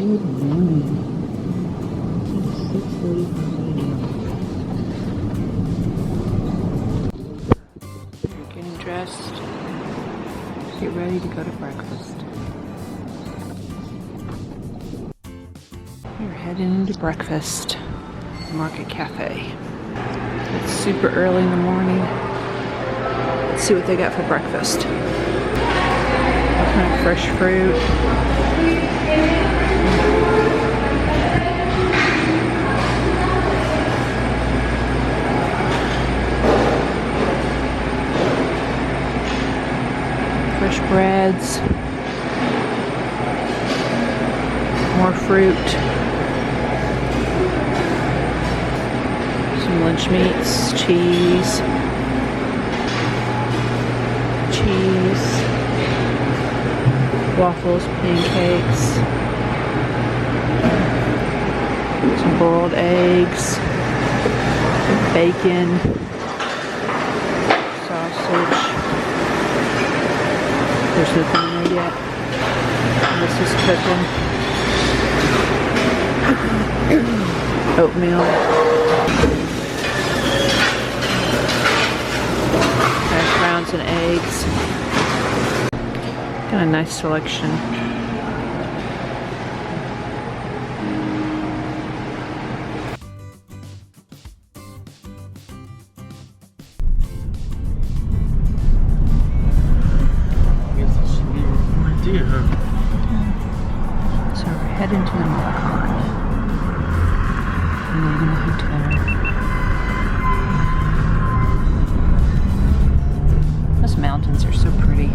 Good morning. It's 6:45 a.m. We're getting dressed. Get ready to go to breakfast. We're heading into breakfast. Market Cafe. It's super early in the morning. Let's see what they got for breakfast. What kind of fresh fruit? Fresh breads. More fruit. Some lunch meats, cheese, waffles, pancakes, some boiled eggs, bacon, sausage. There's nothing in there yet. This is cooking. Oatmeal. Hash browns and eggs. Got a nice selection. So we're heading to the Malecon. And leaving the hotel. Those mountains are so pretty.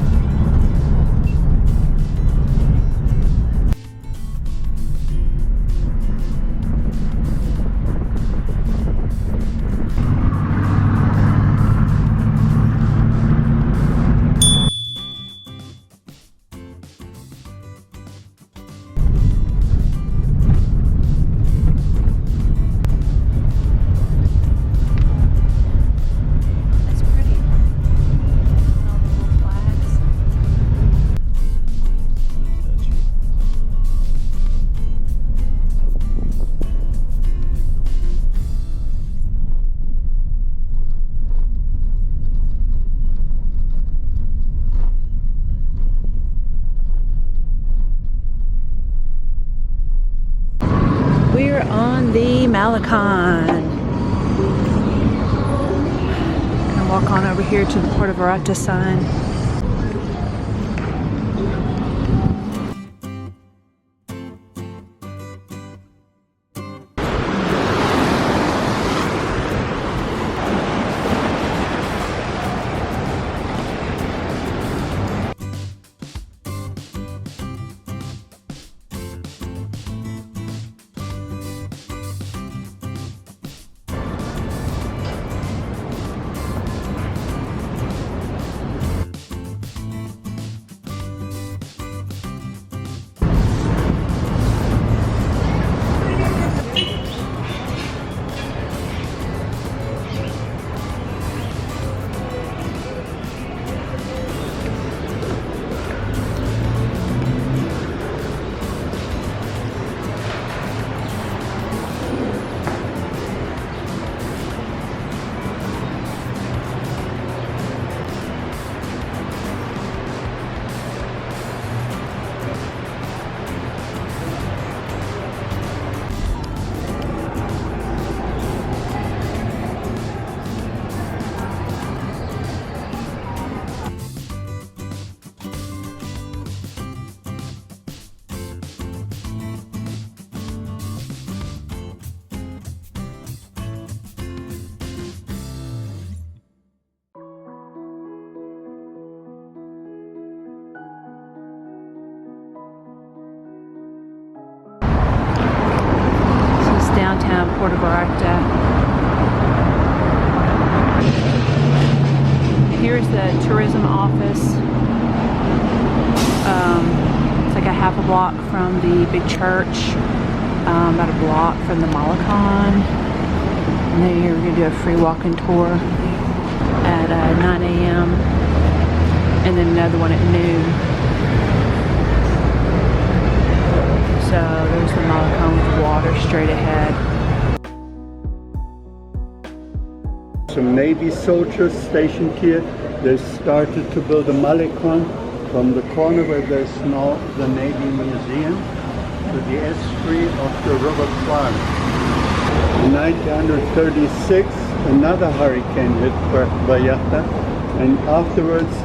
We're on the Malecon. Gonna walk on over here to the Puerto Vallarta sign. Downtown Puerto Vallarta. Here's the tourism office. It's like a half a block from the big church, about a block from the Malecon. And then you're going to do a free walking tour at 9 a.m. and then another one at noon. So there's here straight ahead. Some Navy soldiers stationed here. They started to build a Malecon from the corner where there's now the Navy Museum to the estuary of the River Kwai. In 1936, another hurricane hit Puerto Vallarta, and afterwards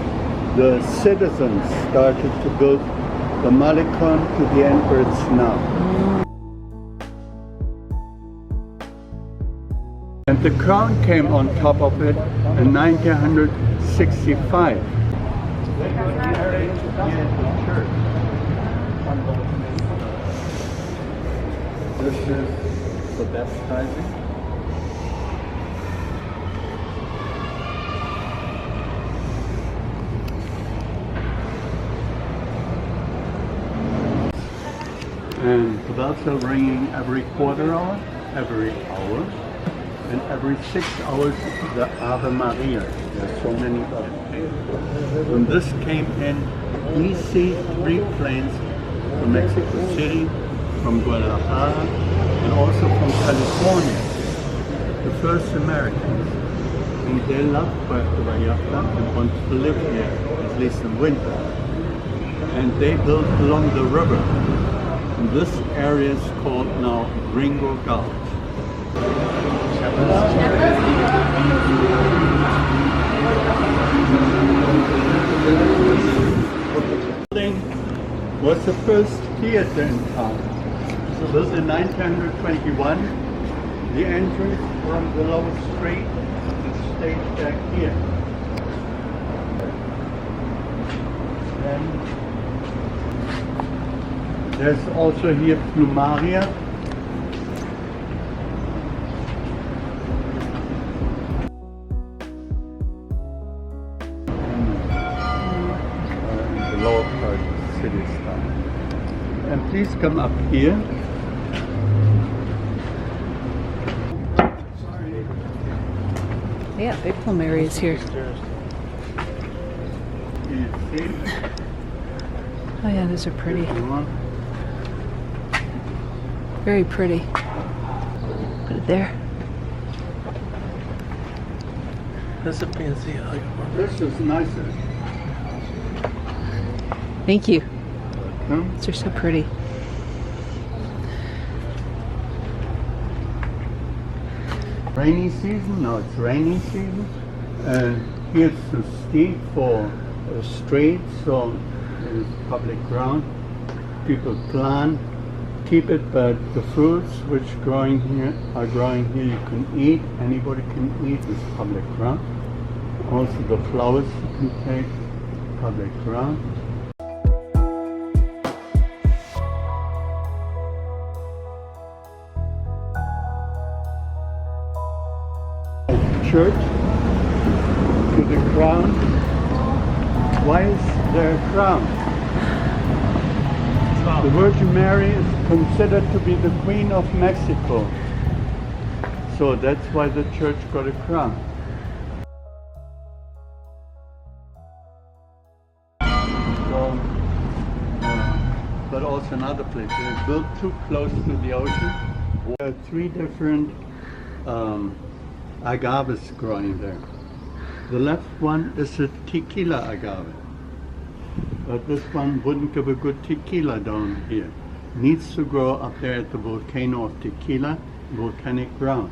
the citizens started to build the Malecon to the end where it's now. And the crown came on top of it in 1965. This is the baptizing. And the bells are ringing every quarter hour, every hour, and every 6 hours the Ave Maria. There are so many of them. When this came in, EC-3 planes from Mexico City, from Guadalajara, and also from California, the first Americans. And they love Puerto Vallarta and want to live here, at least in winter. And they built along the river. And this area is called now Gringo Gulch. Building was the first theater in town. Built in 1921. The entrance from the lower street, the stage back here. And there's also here Plumaria. The lower part of the city style. And please come up here. Yeah, big plumeria is here. Oh yeah, those are pretty. Very pretty. Put it there. This is nicer. Thank you. These are so pretty. Rainy season? No, it's rainy season. And here's too steep for a street, so it's public ground. People plant, keep it, but the fruits which are growing here, you can eat. Anybody can eat. It's public ground. Also the flowers you can take, public ground. Church to the crown. Why is there a crown? The Virgin Mary is considered to be the Queen of Mexico. So that's why the church got a crown. So, but also another place. They're built too close to the ocean. There are 3 different agaves growing there. The left one is a tequila agave, but this one wouldn't give a good tequila down here. Needs to grow up there at the volcano of Tequila, volcanic ground.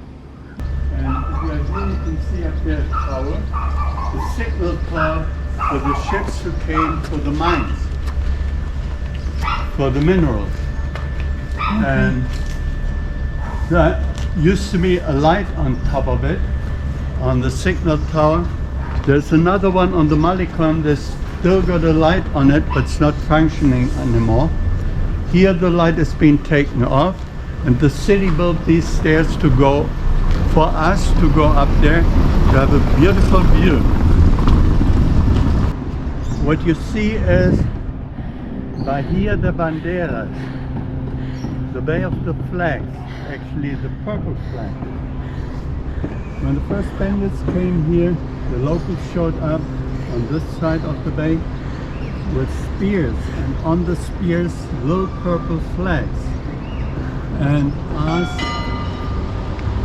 And here you can see up there the tower, the signal tower for the ships who came for the mines, for the minerals. And that used to be a light on top of it, on the signal tower. There's another one on the Malecon. There's still got a light on it, but it's not functioning anymore. Here the light has been taken off, and the city built these stairs to go, for us to go up there, to have a beautiful view. What you see is Bahia de Bandeiras, the Bay of the Flags, actually the purple flag. When the first bandits came here, the locals showed up on this side of the bay with spears, and on the spears little purple flags. and asked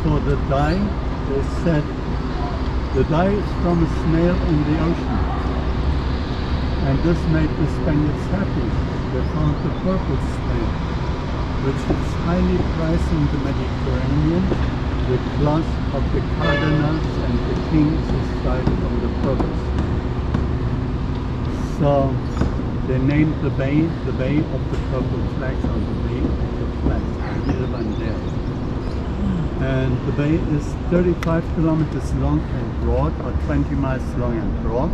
for the dye. They said the dye is from a snail in the ocean, and this made the Spaniards happy. They found the purple snail, which is highly prized in the Mediterranean. The cloth of the cardinals and the kings is dyed from the purple. So they named the bay of the purple flags, or the bay of the flags, and the bay is 35 kilometers long and broad, or 20 miles long and broad.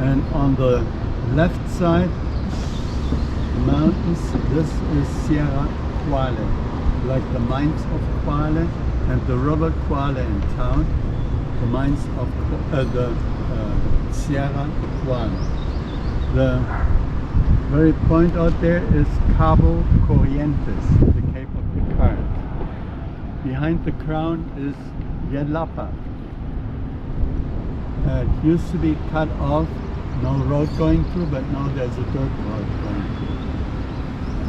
And on the left side, mountains, this is Sierra Quale, like the mines of Quale and the rubber Quale in town, the mines of the Sierra Quale. The very point out there is Cabo Corrientes, the Cape of the Current. Behind the crown is Yelapa. It used to be cut off, no road going through, but now there's a dirt road going through.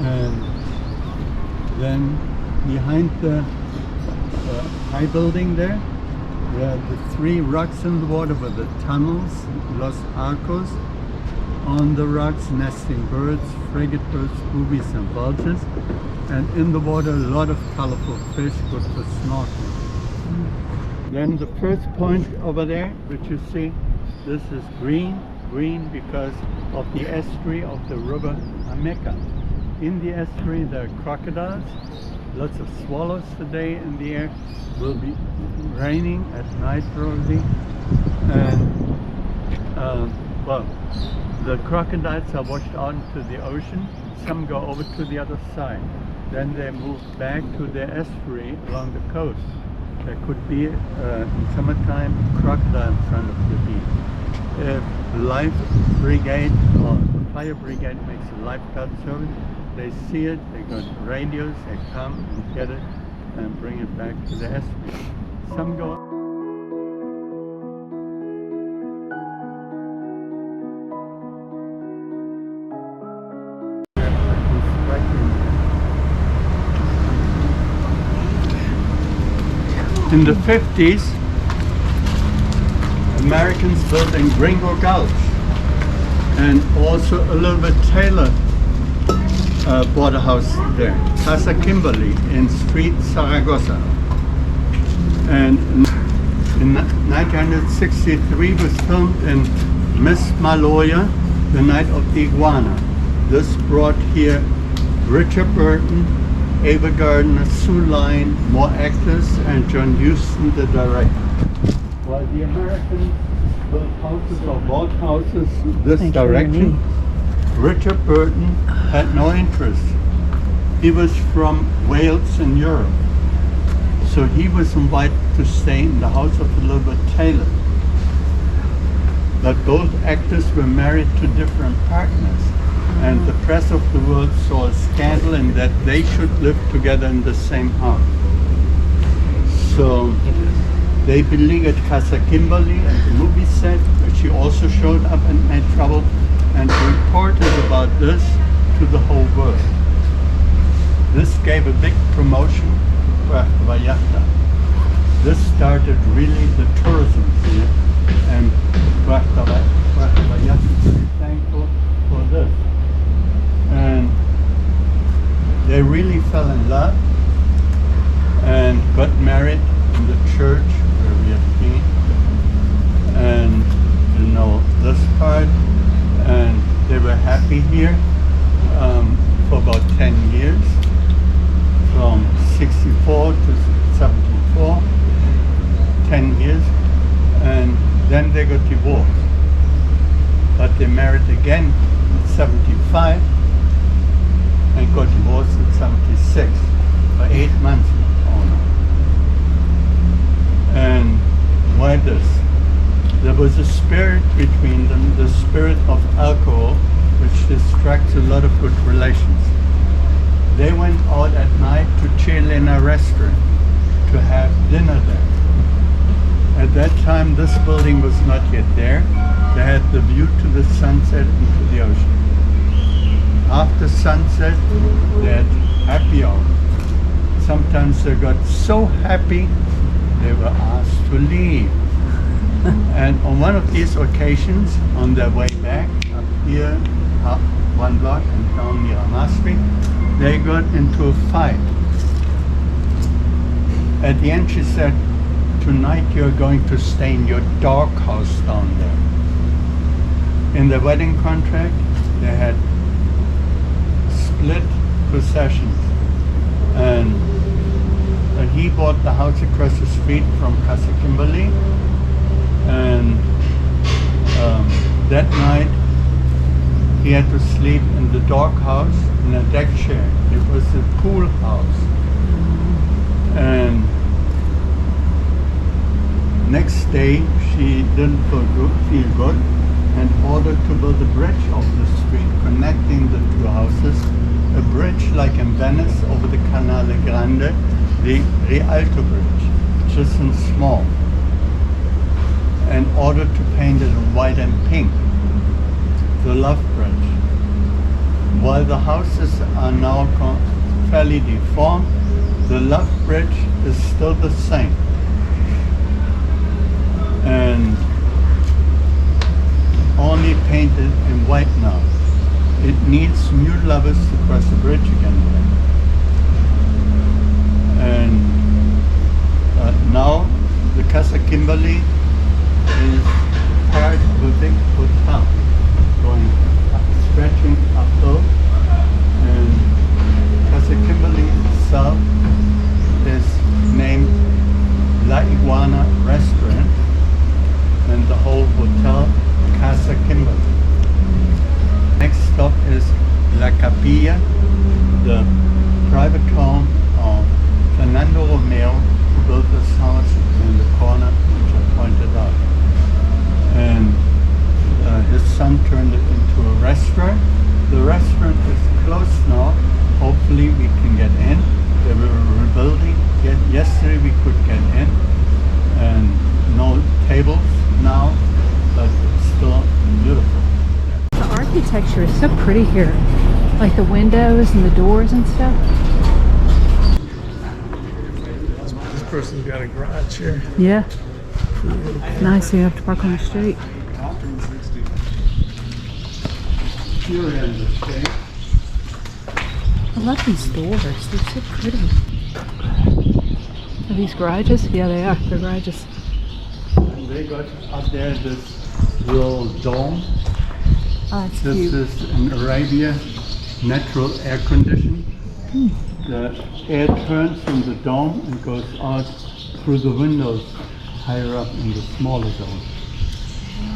And then behind the high building there are the three rocks in the water with the tunnels, Los Arcos. On the rocks nesting birds, frigate birds, boobies and vultures. And in the water a lot of colorful fish, good for snorkeling. Then the first point over there, which you see, this is green because of the estuary of the river Ameca. In the estuary there are crocodiles, lots of swallows today in the air, will be raining at night probably, and well, the crocodiles are washed out into the ocean, some go over to the other side, then they move back to their estuary along the coast. There could be in summertime a crocodile in front of the beach. If the life brigade or the fire brigade makes a lifeguard service, they see it, they go to radios, they come and get it and bring it back to the estuary. Some go. In the 50s, Americans built in Gringo Gulch, and also a little bit Taylor bought a house there, Casa Kimberly in Street Zaragoza. And in 1963 was filmed in Miss Maloya, The Night of the Iguana. This brought here Richard Burton, Ava Gardner, Sue Line, more actors, and John Huston, the director. While the Americans built houses or bought houses this direction, Richard Burton had no interest. He was from Wales in Europe, so he was invited to stay in the house of Elizabeth Taylor. But both actors were married to different partners, and the press of the world saw a scandal in that they should live together in the same house. So they beleaguered Casa Kimberly at the movie set, where she also showed up and made trouble, and reported about this to the whole world. This gave a big promotion to Puerto Vallarta. This started really the tourism here, and Puerto Vallarta is very thankful for this. And they really fell in love and got married in the church where we have been, and you know this part, and they were happy here for about 10 years, from 64 to 74, 10 years, and then they got divorced, but they married again in 75 and got divorced in 76 for 8 months. And why this? There was a spirit between them, the spirit of alcohol, which distracts a lot of good relations. They went out at night to Chilena restaurant to have dinner there. At that time, this building was not yet there. They had the view to the sunset and to the ocean. After sunset, they had happy hour. Sometimes they got so happy they were asked to leave. And on one of these occasions, on their way back up here, up one block and down Miramar Street, they got into a fight. At the end she said, "Tonight you're going to stay in your doghouse down there." In the wedding contract, they had split possessions. And he bought the house across the street from Casa Kimberly. And that night, he had to sleep in the doghouse in a deck chair. It was a pool house. And next day, she didn't feel good and ordered to build a bridge over the street connecting the two houses, a bridge like in Venice over the Canale Grande, the Rialto Bridge, just in small, and ordered to paint it in white and pink, the Love Bridge. While the houses are now fairly deformed, the Love Bridge is still the same. And only painted in white now. It needs new lovers to cross the bridge again. And now the Casa Kimberly is part of a big hotel going up, stretching uphill. And Casa Kimberly itself is named La Iguana Restaurant, and the whole hotel Casa Kimberly. Next stop is La Capilla, the private home of Fernando Romero, who built this house in the corner, which I pointed out. And his son turned it into a restaurant. The restaurant is closed now. Hopefully we can get in. They were rebuilding. Yesterday we could get in, and no tables now, but it's still beautiful. The architecture is so pretty here. Like the windows and the doors and stuff. This person's got a garage here. Yeah. Nice, so you have to park on the street. Here in the state. I love these doors. They're so pretty. Are these garages? Yeah, they are. They're garages. And they got up there this little dome. Oh, that's This cute. is in Arabia, natural air conditioning. The air turns in the dome and goes out through the windows higher up in the smaller dome.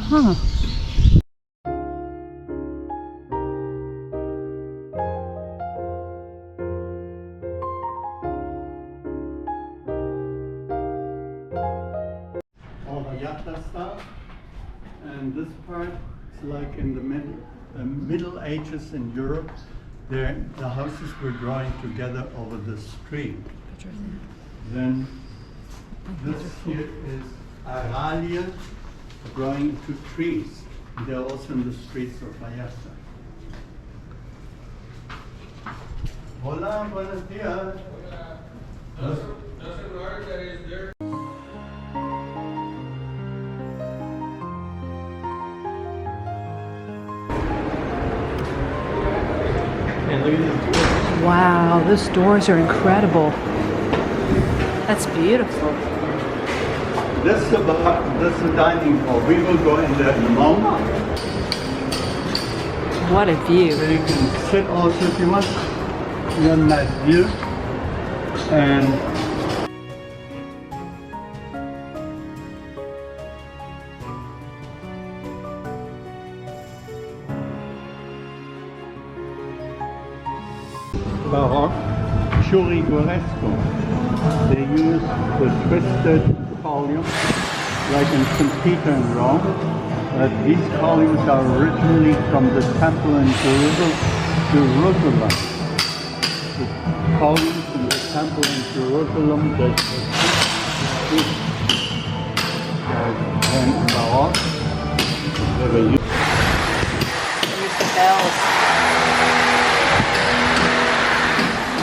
Huh. All the Vallarta stuff. And this part is like in the Middle Ages in Europe. There, the houses were growing together over the street. Then this here is Aralia growing into trees. They're also in the streets of Vallarta. Hola, buenos días. Doesn't work that is there. And look at these doors. Wow, those doors are incredible. That's beautiful. This is the dining hall. We will go in there in a moment. What a view. So you can sit also if you want. You have a nice view. And Baroque Churrigueresco. They use the twisted columns like in St. Peter in Rome. But these columns are originally from the temple in Jerusalem. The columns in the temple in Jerusalem that and Baroque. They were used. Here's the bells.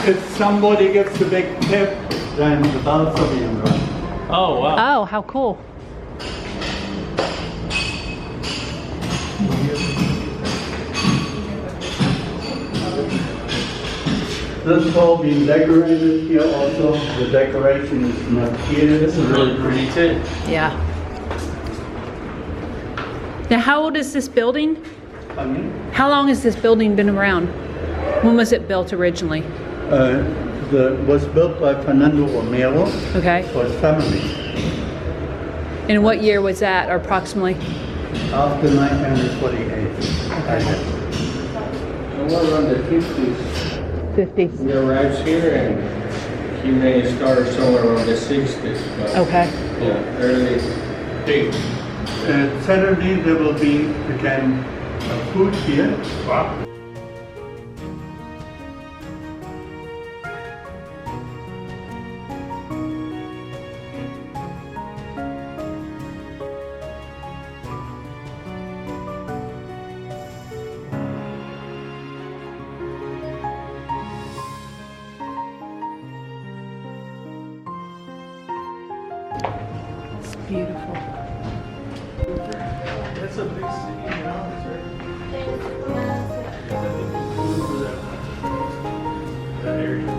If somebody gives a big tip, then the bells will be in there. Oh, wow. Oh, how cool. This hall being decorated here also. The decoration is not here. This is really pretty too. Yeah. Now, how old is this building? I mean, How long has this building been around? When was it built originally? was built by Fernando Romero Okay. for his family And what year was that, or approximately? after 1948. We're around the 50s. 50. We arrived here and he may start somewhere around the 60s. But Okay. yeah, early. Big. Saturday there will be again food here. Wow. It's beautiful. That's a big city, you know? That area.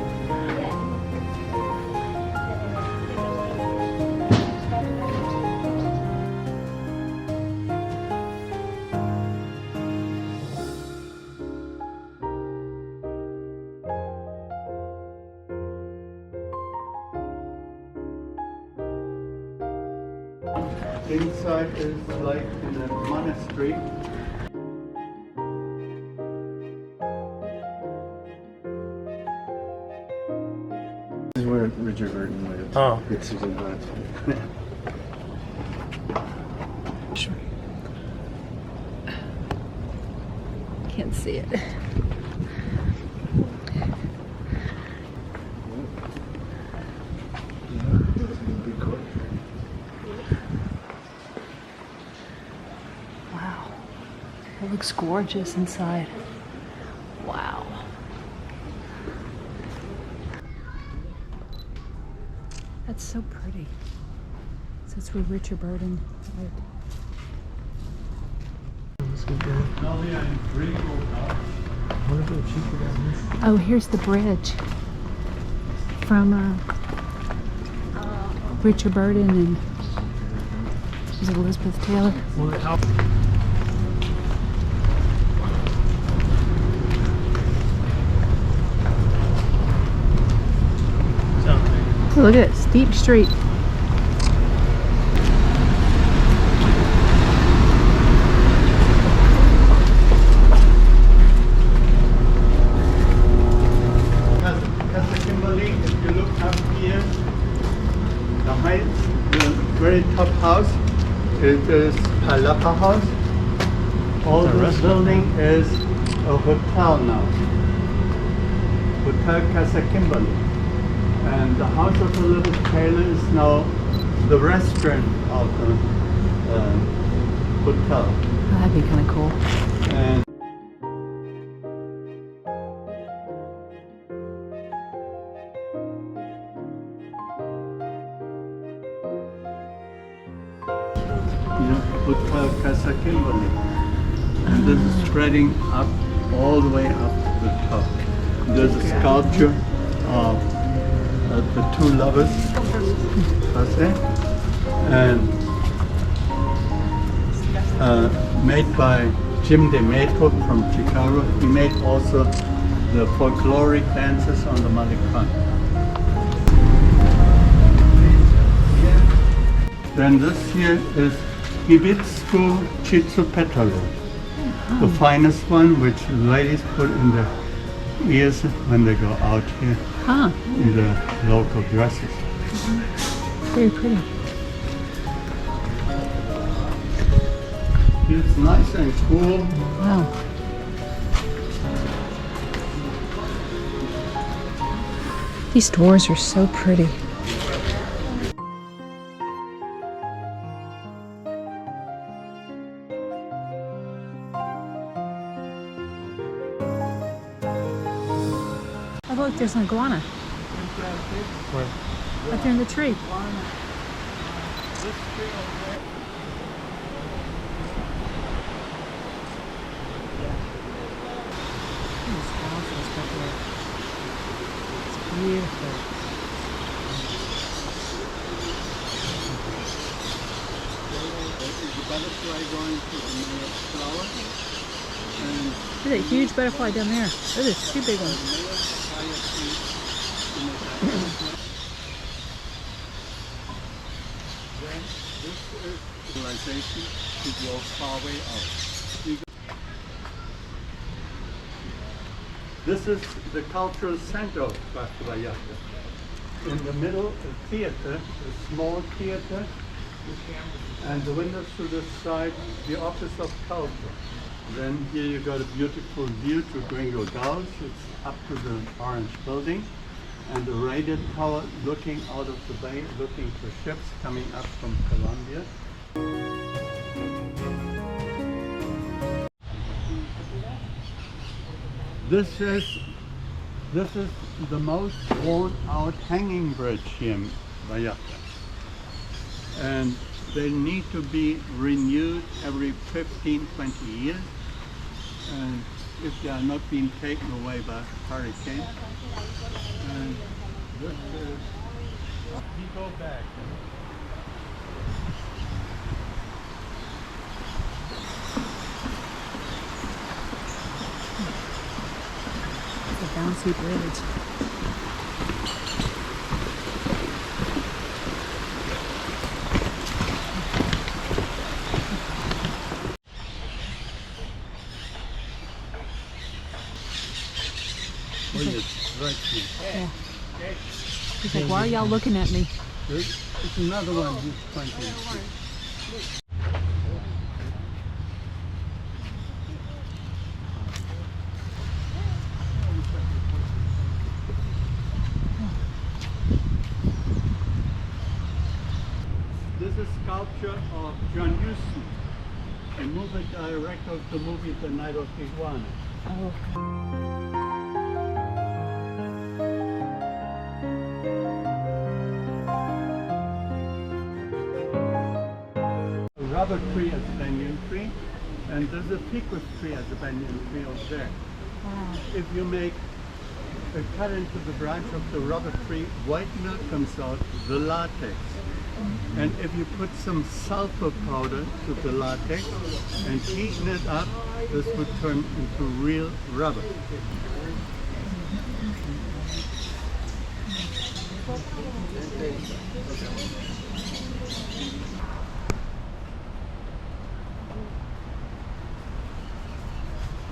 Inside is like in a monastery. This is where Richard Burton lived. Oh. With Susan Hunt. Can't see it. Big court. Wow. It looks gorgeous inside. Wow. That's so pretty. So it's where Richard Burton lived. Now we are in Gringo Gulch. I wonder if they're cheaper down here. Oh, here's the bridge from Richard Burton and was it Elizabeth Taylor. Well, how? Oh, look at it, steep street. Casa Kimberly, if you look up here, the height, the very top house, it is Palapa House. All this building is a hotel now. Hotel Casa Kimberly. And the house of Elizabeth Taylor is now the restaurant of the hotel. Oh, that'd be kind of cool. And Hotel Casa Kimberly. And this is spreading up all the way up to the top. There's a sculpture of the two lovers, and made by Jim DeMato from Chicago. He made also the folkloric dances on the Malecon. Then this here is Hibisco Chitsupetalo, the finest one which the ladies put in their ears when they go out here Huh, in the local dresses. very pretty. It's nice and cool. Wow. These doors are so pretty. look, there's an iguana. Where? Right there in the tree. This tree over there. This house is right there. It's beautiful. There is a butterfly going to the male flower. And There's a huge butterfly down there. Oh, there's two big ones. Then this is civilization to go far way out. This is the cultural center of Puerto Vallarta. In the middle, a theater, a small theater, and the windows to the side, the Office of Culture. Then here you got a beautiful view to Gringo Gulch. It's up to the orange building, and the radio tower looking out of the bay, looking for ships coming up from Colombia. This is the most worn out hanging bridge here in Vallarta. And they need to be renewed every 15, 20 years. And if they are not being taken away by hurricane. And this is, we go back. It's a bouncy bridge. Oh, yes, right here. Yeah. He's like, why are y'all looking at me? There's another one who's pointing. This is sculpture of John Huston, the movie director of the movie The Night of the Iguana. Oh. A rubber tree as a banyan tree, and there's a ficus tree as a banyan tree over there. Wow. If you make a cut into the branch of the rubber tree, white milk comes out, the latex. And if you put some sulfur powder to the latex and heaten it up, this would turn into real rubber.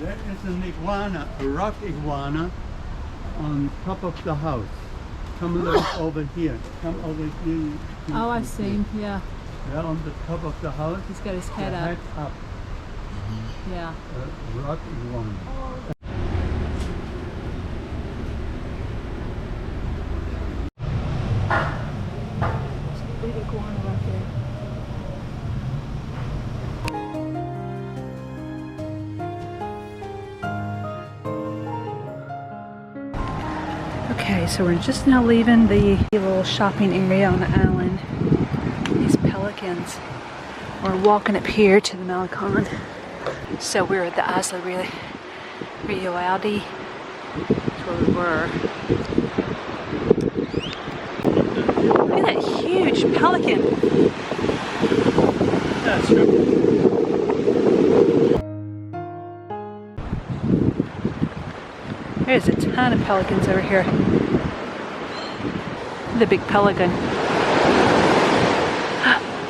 There is an iguana, a rock iguana, on top of the house. Come a little over here. Come over here. You Oh, I can see. Yeah. Yeah, on the top of the house. He's got his The head up. head up. Yeah. A rock iguana. Big iguana right there. Okay, so we're just now leaving the little shopping area on the island. These pelicans. We're walking up here to the Malecon. So we're at the Isla Rio Aldi. That's where we were. Look at that huge pelican. That's good. There's a ton of pelicans over here. The big pelican.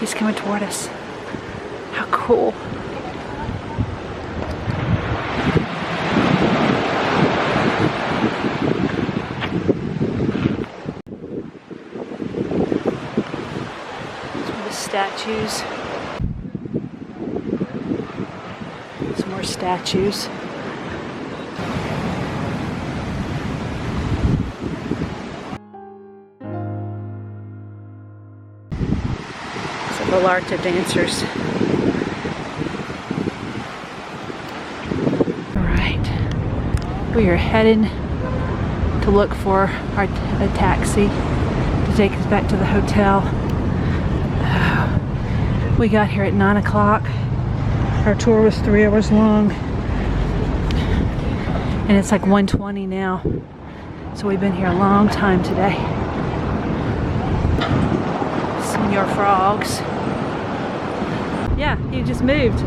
He's coming toward us. How cool. Some of the statues. Some more statues. Vallarta dancers. All right, we are heading to look for a taxi to take us back to the hotel. We got here at 9 o'clock. Our tour was 3 hours long. And it's like 1:20 now. So we've been here a long time today. Senor Frogs. Yeah, he just moved.